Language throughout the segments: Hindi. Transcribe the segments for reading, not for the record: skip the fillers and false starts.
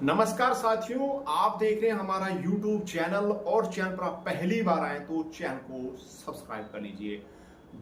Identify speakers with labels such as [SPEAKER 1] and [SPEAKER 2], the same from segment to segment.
[SPEAKER 1] नमस्कार साथियों, आप देख रहे हैं हमारा YouTube चैनल और चैनल पर आप पहली बार आए तो चैनल को सब्सक्राइब कर लीजिए।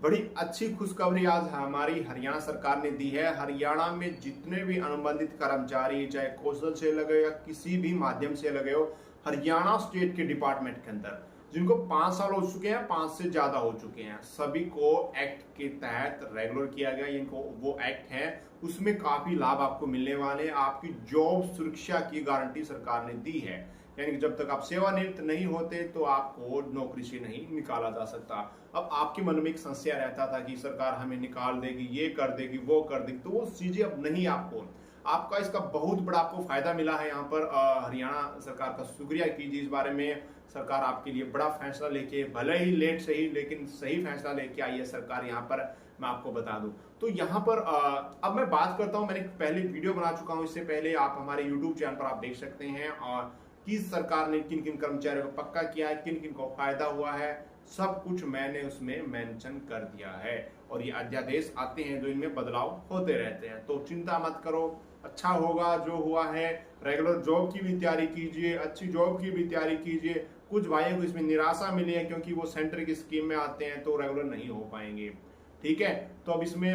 [SPEAKER 1] बड़ी अच्छी खुशखबरी आज हमारी हरियाणा सरकार ने दी है। हरियाणा में जितने भी अनुबंधित कर्मचारी चाहे कौशल से लगे या किसी भी माध्यम से लगे हो, हरियाणा स्टेट के डिपार्टमेंट के अंदर जिनको 5 साल हो चुके हैं, 5 से ज्यादा हो चुके हैं, सभी को एक्ट के तहत रेगुलर किया गया। इनको वो एक्ट है उसमें काफी लाभ आपको मिलने वाले। आपकी जॉब सुरक्षा की गारंटी सरकार ने दी है, यानी कि जब तक आप सेवानिवृत्त नहीं होते तो आपको नौकरी से नहीं निकाला जा सकता। अब आपके मन में एक संशय रहता था कि सरकार हमें निकाल देगी, ये कर देगी, वो कर देगी, तो वो चीजें अब नहीं। आपका इसका बहुत बड़ा आपको फायदा मिला है। यहाँ पर हरियाणा सरकार का शुक्रिया कीजिए। इस बारे में सरकार आपके लिए बड़ा फैसला लेके, भले ही लेट सही लेकिन सही फैसला लेके आई है सरकार। यहाँ पर मैं आपको बता दूं तो यहाँ पर अब मैं बात करता हूँ। मैंने पहले वीडियो बना चुका हूँ, इससे पहले आप हमारे यूट्यूब चैनल पर आप देख सकते हैं और कि सरकार ने किन किन कर्मचारियों को पक्का किया है, किन किन को फायदा हुआ है, सब कुछ मैंने उसमें मेंशन कर दिया है। और ये अध्यादेश आते हैं जो इनमें बदलाव होते रहते हैं, तो चिंता मत करो, अच्छा होगा जो हुआ है। रेगुलर जॉब की भी तैयारी कीजिए, अच्छी जॉब की भी तैयारी कीजिए। कुछ भाइयों को इसमें निराशा मिली है क्योंकि वो सेंटर की स्कीम में आते हैं तो रेगुलर नहीं हो पाएंगे। ठीक है, तो अब इसमें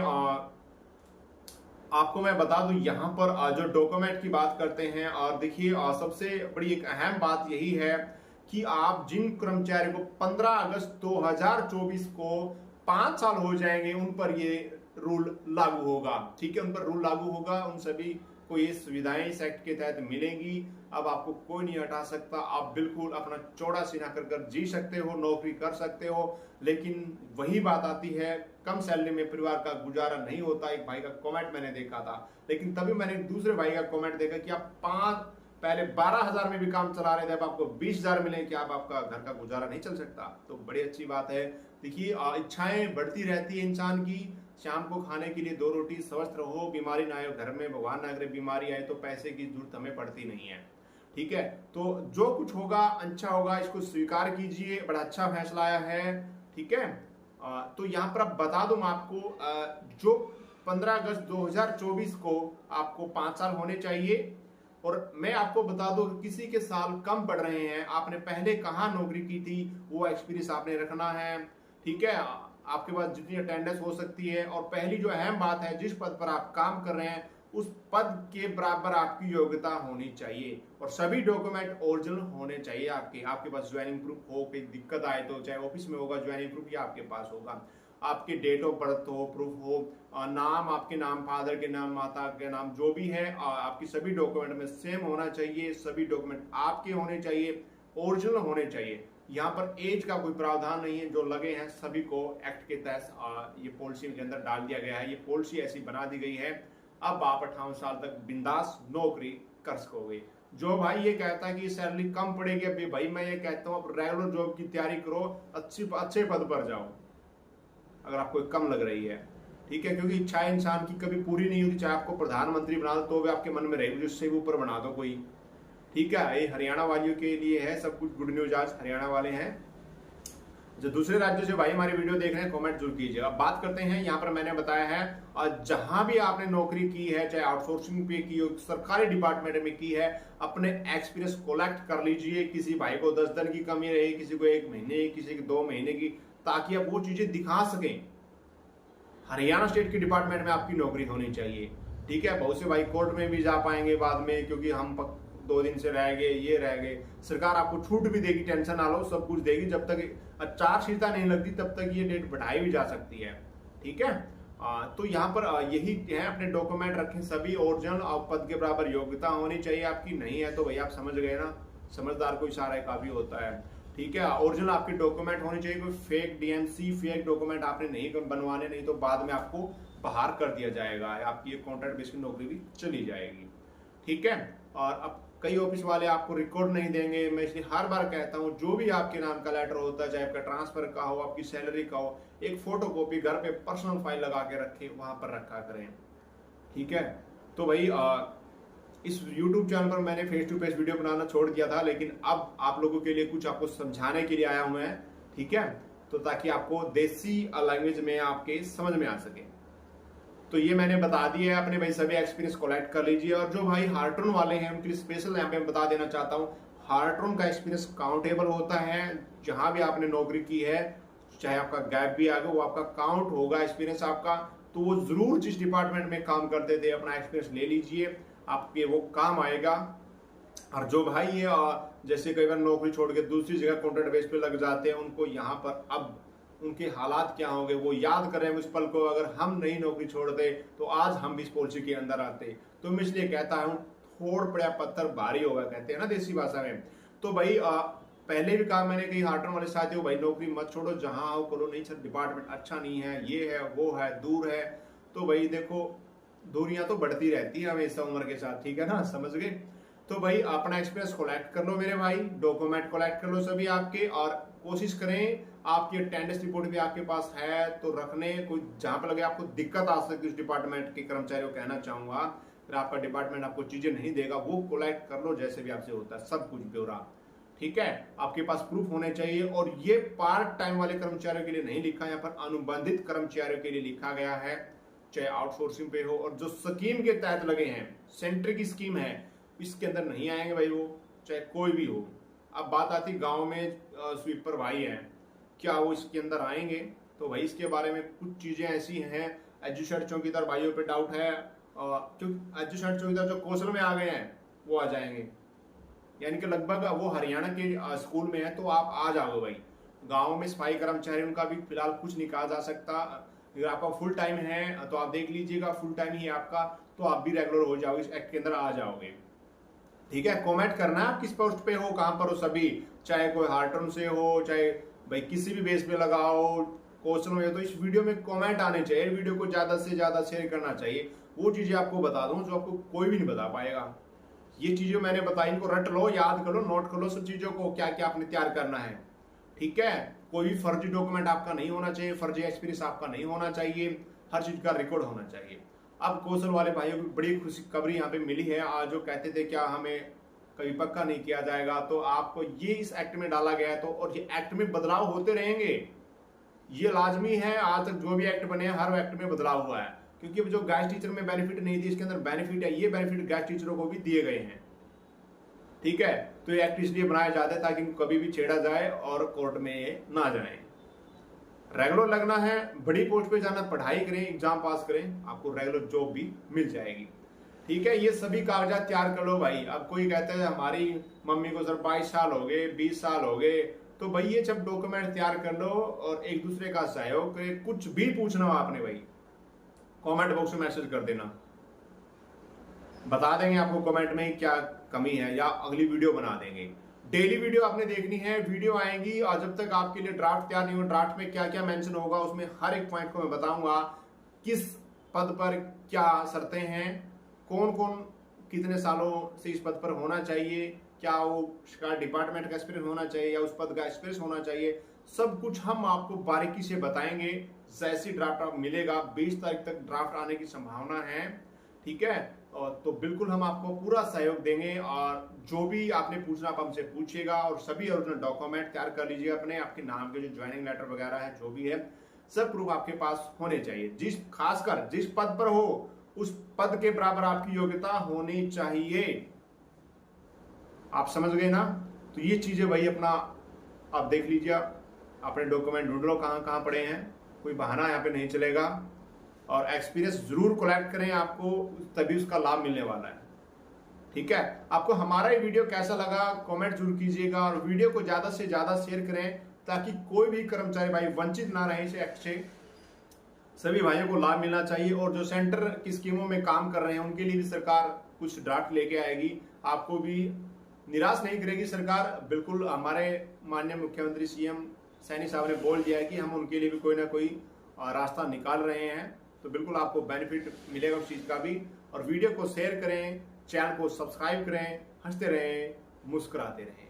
[SPEAKER 1] आपको मैं बता दूं, यहाँ पर जो डॉक्यूमेंट की बात करते हैं, और देखिए सबसे बड़ी एक अहम बात यही है कि आप जिन कर्मचारियों को 15 अगस्त 2024 को 5 साल हो जाएंगे उन पर ये रूल लागू होगा। ठीक है, उन पर रूल लागू होगा, उन सभी को ये सुविधाएं इस एक्ट के तहत मिलेंगी। अब आपको कोई नहीं हटा सकता। आप बिल्कुल अपना चौड़ा सीना कर जी सकते हो, नौकरी कर सकते हो। लेकिन वही बात आती है, कम सैलरी में परिवार का गुजारा नहीं होता। एक भाई का कमेंट मैंने देखा था, लेकिन तभी मैंने दूसरे भाई का कमेंट देखा कि आप पहले 12,000 में भी काम चला रहे थे, अब आपको 20,000 मिले कि आपका घर का गुजारा नहीं चल सकता। तो बड़ी अच्छी बात है। देखिए इच्छाएं बढ़ती रहती है इंसान की। शाम को खाने के लिए 2 रोटी, स्वस्थ रहो, बीमारी ना आए घर में, भगवान ना करे बीमारी आए तो पैसे की जरूरत हमें पड़ती नहीं है। ठीक है, तो जो कुछ होगा अच्छा होगा, इसको स्वीकार कीजिए। बड़ा अच्छा फैसला आया है। ठीक है, तो यहां पर अब बता दूं आपको, जो 15 अगस्त 2024 को आपको 5 साल होने चाहिए। और मैं आपको बता दूं, किसी के साल कम पड़ रहे हैं, आपने पहले कहां नौकरी की थी वो एक्सपीरियंस आपने रखना है। ठीक है, आपके पास जितनी अटेंडेंस हो सकती है, और पहली जो अहम बात है, जिस पद पर आप काम कर रहे हैं उस पद के बराबर आपकी योग्यता होनी चाहिए, और सभी डॉक्यूमेंट ओरिजिनल होने चाहिए। आपके पास ज्वाइनिंग प्रूफ हो, कोई दिक्कत आए तो चाहे ऑफिस में होगा ज्वाइनिंग प्रूफ या आपके पास होगा, आपके डेट ऑफ बर्थ हो, प्रूफ हो, नाम आपके नाम, फादर के नाम, माता के नाम, जो भी है आपकी सभी डॉक्यूमेंट में सेम होना चाहिए। सभी डॉक्यूमेंट आपके होने चाहिए, ओरिजिनल होने चाहिए। यहाँ पर एज का कोई प्रावधान नहीं है, जो लगे हैं सभी को एक्ट के तहत ये पॉलिसी के अंदर डाल दिया गया है। ये पॉलिसी ऐसी बना दी गई है, अब आप 58 साल तक बिंदास नौकरी कर सकोगे। जो भाई ये कहता है कि सैलरी कम पड़ेगी, अभी भाई मैं ये कहता हूँ अब रेगुलर जॉब की तैयारी करो, अच्छे पद पर जाओ अगर आपको कम लग रही है। ठीक है, क्योंकि इच्छा इंसान की कभी पूरी नहीं होती। चाहे आपको प्रधानमंत्री बना दो तो भी आपके मन में रहेगी, उससे भी ऊपर बना दो कोई। ठीक है, ये हरियाणा वालियों के लिए है सब कुछ गुड न्यूज। आज हरियाणा वाले हैं, जो दूसरे राज्यों से भाई हमारी वीडियो देख रहे हैं कमेंट जरूर कीजिए। अब बात करते हैं, यहाँ पर मैंने बताया है, और जहां भी आपने नौकरी की है, चाहे आउटसोर्सिंग पे की हो, सरकारी डिपार्टमेंट में की है, अपने एक्सपीरियंस कोलेक्ट कर लीजिए। किसी भाई को 10 दिन की कमी रही, किसी को 1 महीने, किसी को 2 महीने की, ताकि आप वो चीजें दिखा सकें। हरियाणा स्टेट के डिपार्टमेंट में आपकी नौकरी होनी चाहिए। ठीक है, बहुत से भाई कोर्ट में भी जा पाएंगे बाद में, क्योंकि हम 2 दिन से रह गए, ये रह गए। सरकार आपको छूट भी देगी, टेंशन ना लो, सब कुछ देगी। जब तक चार्जशीट नहीं लगती तब तक ये डेट बढ़ाई भी जा सकती है। ठीक है, तो यहाँ पर यही है, अपने डॉक्यूमेंट रखें सभी ओरिजिनल, और पद के बराबर योग्यता होनी चाहिए आपकी। नहीं है तो भैया आप समझ गए ना, समझदार को इशारा काफी होता है। ठीक है, ओरिजिनल आपके डॉक्यूमेंट होने चाहिए, कोई फेक डीएमसी फेक डॉक्यूमेंट आपने नहीं बनवाने, नहीं तो बाद में आपको बाहर कर दिया जाएगा, आपकी कॉन्ट्रैक्ट बेसिस नौकरी भी चली जाएगी। ठीक है, और अब कई ऑफिस वाले आपको रिकॉर्ड नहीं देंगे। मैं इसलिए हर बार कहता हूं, जो भी आपके नाम का लेटर होता है, चाहे आपका ट्रांसफर का हो, आपकी सैलरी का हो, एक फोटोकॉपी घर पे पर्सनल फाइल लगा के रखे, वहां पर रखा करें। ठीक है, तो भाई इस YouTube चैनल पर मैंने फेस टू फेस वीडियो बनाना छोड़ दिया था, लेकिन अब आप लोगों के लिए कुछ आपको समझाने के लिए आया हूं मैं। ठीक है, तो ताकि आपको देसी लैंग्वेज में आपके समझ में आ सके। तो ये मैंने बता दिया है, अपने भाई सभी एक्सपीरियंस कलेक्ट कर लीजिए। और जो भाई हार्ट्रन वाले हैं उनके लिए स्पेशल यहाँ पे बता देना चाहता हूँ, हार्ट्रन का एक्सपीरियंस काउंटेबल होता है। जहां भी आपने नौकरी की है, चाहे आपका गैप भी आ गया, वो आपका काउंट होगा एक्सपीरियंस आपका। तो वो जरूर जिस डिपार्टमेंट में काम करते थे अपना एक्सपीरियंस ले लीजिए, आपके वो काम आएगा। और जो भाई ये जैसे कई बार नौकरी छोड़ के दूसरी जगह कॉन्ट्रैक्ट बेस पे लग जाते हैं, उनको यहाँ पर अब उनके हालात क्या होंगे वो याद करें उस पल को। अगर हम नई नौकरी छोड़ते तो आज हम भी इस पॉलिसी के अंदर आते। तो मैं इसलिए कहता हूँ, थोड़ पड़ा पत्थर भारी होगा, कहते हैं ना देसी भाषा में। तो भाई पहले भी कहा मैंने कई हार्ट्रन वाले साथियों, भाई नौकरी मत छोड़ो, जहां आओ करो, नहीं सर डिपार्टमेंट अच्छा नहीं है, ये है वो है, दूर है। तो भाई देखो दूरियां तो बढ़ती रहती है हमेशा उम्र के साथ, ठीक है ना, समझ गए। तो भाई अपना एक्सपीरियंस कलेक्ट कर लो मेरे भाई, डॉक्यूमेंट कलेक्ट कर लो सभी आपके, और कोशिश करें आपकी अटेंडेंस रिपोर्ट भी आपके पास है तो रखने। कोई जहां पर लगे आपको दिक्कत आ सकती है उस डिपार्टमेंट के कर्मचारी को कहना चाहूंगा, फिर आपका डिपार्टमेंट आपको चीजें नहीं देगा, वो कलेक्ट कर लो जैसे भी आपसे होता है, सब कुछ ब्यौरा, ठीक है। आपके पास प्रूफ होने चाहिए। और ये पार्ट टाइम वाले कर्मचारियों के लिए नहीं लिखा, यहाँ पर अनुबंधित कर्मचारियों के लिए लिखा गया है, चाहे आउटसोर्सिंग पे हो। और जो स्कीम के तहत लगे हैं, सेंटर की स्कीम है, इसके अंदर नहीं आएंगे भाई वो, चाहे कोई भी हो। अब बात आती गांव में स्वीपर भाई हैं, क्या वो इसके अंदर आएंगे? तो भाई इसके बारे में कुछ चीजें ऐसी हैं, एजुशर्ट चौकीदार भाइयों पे डाउट है, क्योंकि एजुशर्ट चौकीदार जो कौशल में आ गए हैं वो आ जाएंगे, यानी कि लगभग वो हरियाणा के स्कूल में है, तो आप आ जाओगे भाई। गांव में सफाई कर्मचारी उनका भी फिलहाल कुछ नहीं कहा जा सकता। अगर आपका फुल टाइम है तो आप देख लीजिएगा, फुल टाइम ही है आपका, तो आप भी रेगुलर हो जाओगे, इस एक्ट के अंदर आ जाओगे, ठीक है। कमेंट करना आप किस पोस्ट पे हो, कहां पर हो सभी, चाहे कोई हार्ट्रन से हो, चाहे भाई किसी भी बेस पे लगाओ, क्वेश्चन में हो, तो इस वीडियो में कमेंट आने चाहिए, वीडियो को ज्यादा से ज्यादा शेयर करना चाहिए। वो चीजें आपको बता दूं जो आपको कोई भी नहीं बता पाएगा। ये चीजें मैंने बताई, इनको रट लो, याद कर लो, नोट कर लो सब चीजों को, क्या क्या आपने तैयार करना है, ठीक है। कोई भी फर्जी डॉक्यूमेंट आपका नहीं होना चाहिए, फर्जी एक्सपीरियंस आपका नहीं होना चाहिए, हर चीज का रिकॉर्ड होना चाहिए। अब कौशल वाले भाइयों की बड़ी खुशी खबरी यहाँ पे मिली है, आज जो कहते थे क्या हमें कभी पक्का नहीं किया जाएगा, तो आपको ये इस एक्ट में डाला गया है। तो और ये एक्ट में बदलाव होते रहेंगे, ये लाजमी है। आज तक जो भी एक्ट बने हैं हर एक्ट में बदलाव हुआ है, क्योंकि जो गाइस टीचर में बेनिफिट नहीं थी, इसके अंदर बेनिफिट है, ये बेनिफिट गाइस टीचरों को भी दिए गए हैं, ठीक है। तो ये एक्ट इसलिए बनाया जाता है ताकि कभी भी छेड़ा जाए और कोर्ट में ना जाए। रेगुलर लगना है, बड़ी पोस्ट पे जाना, पढ़ाई करें, एग्जाम पास करें, आपको रेगुलर जॉब भी मिल जाएगी, ठीक है। ये सभी कागजात तैयार कर लो भाई। अब कोई कहता है हमारी मम्मी को सर 22 साल हो गए, 20 साल हो गए, तो भाई ये सब डॉक्यूमेंट तैयार कर लो और एक दूसरे का सहयोग करें। कुछ भी पूछना हो आपने भाई कमेंट बॉक्स में मैसेज कर देना, बता देंगे आपको कमेंट में क्या कमी है, या अगली वीडियो बना देंगे। डेली वीडियो आपने देखनी है, वीडियो आएंगी, और जब तक आपके लिए ड्राफ्ट तैयार नहीं हो, ड्राफ्ट में क्या क्या मेंशन होगा उसमें हर एक पॉइंट को मैं बताऊंगा, किस पद पर क्या शर्तें हैं, कौन कौन कितने सालों से इस पद पर होना चाहिए, क्या वो डिपार्टमेंट का एक्सपीरियंस होना चाहिए या उस पद का एक्सपीरियंस होना चाहिए, सब कुछ हम आपको बारीकी से बताएंगे। जैसी ड्राफ्ट आप मिलेगा, 20 तारीख तक ड्राफ्ट आने की संभावना है, ठीक है। और तो बिल्कुल हम आपको पूरा सहयोग देंगे, और जो भी आपने पूछना आप हमसे पूछिएगा, और सभी ओरिजिनल डॉक्यूमेंट तैयार कर लीजिए अपने, आपके नाम के जो ज्वाइनिंग लेटर वगैरह है, जो भी है सब प्रूफ आपके पास होने चाहिए। खासकर जिस पद पर हो उस पद के बराबर आपकी योग्यता होनी चाहिए, आप समझ गए ना। तो ये चीजें भाई अपना आप देख लीजिए, अपने डॉक्यूमेंट ढूंढ लो कहां कहां पड़े हैं, कोई बहाना यहाँ पे नहीं चलेगा। और एक्सपीरियंस जरूर कलेक्ट करें, आपको तभी उसका लाभ मिलने वाला है, ठीक है। आपको हमारा ये वीडियो कैसा लगा कमेंट जरूर कीजिएगा, और वीडियो को ज्यादा से ज्यादा शेयर करें ताकि कोई भी कर्मचारी भाई वंचित ना रहे इस एक्ट से, सभी भाइयों को लाभ मिलना चाहिए। और जो सेंटर की स्कीमों में काम कर रहे हैं उनके लिए भी सरकार कुछ ड्राफ्ट लेके आएगी, आपको भी निराश नहीं करेगी सरकार। बिल्कुल हमारे माननीय मुख्यमंत्री सीएम सैनी साहब ने बोल दिया है कि हम उनके लिए भी कोई ना कोई रास्ता निकाल रहे हैं, तो बिल्कुल आपको बेनिफिट मिलेगा उस चीज का भी। और वीडियो को शेयर करें, चैनल को सब्सक्राइब करें, हंसते रहें, मुस्कुराते रहें।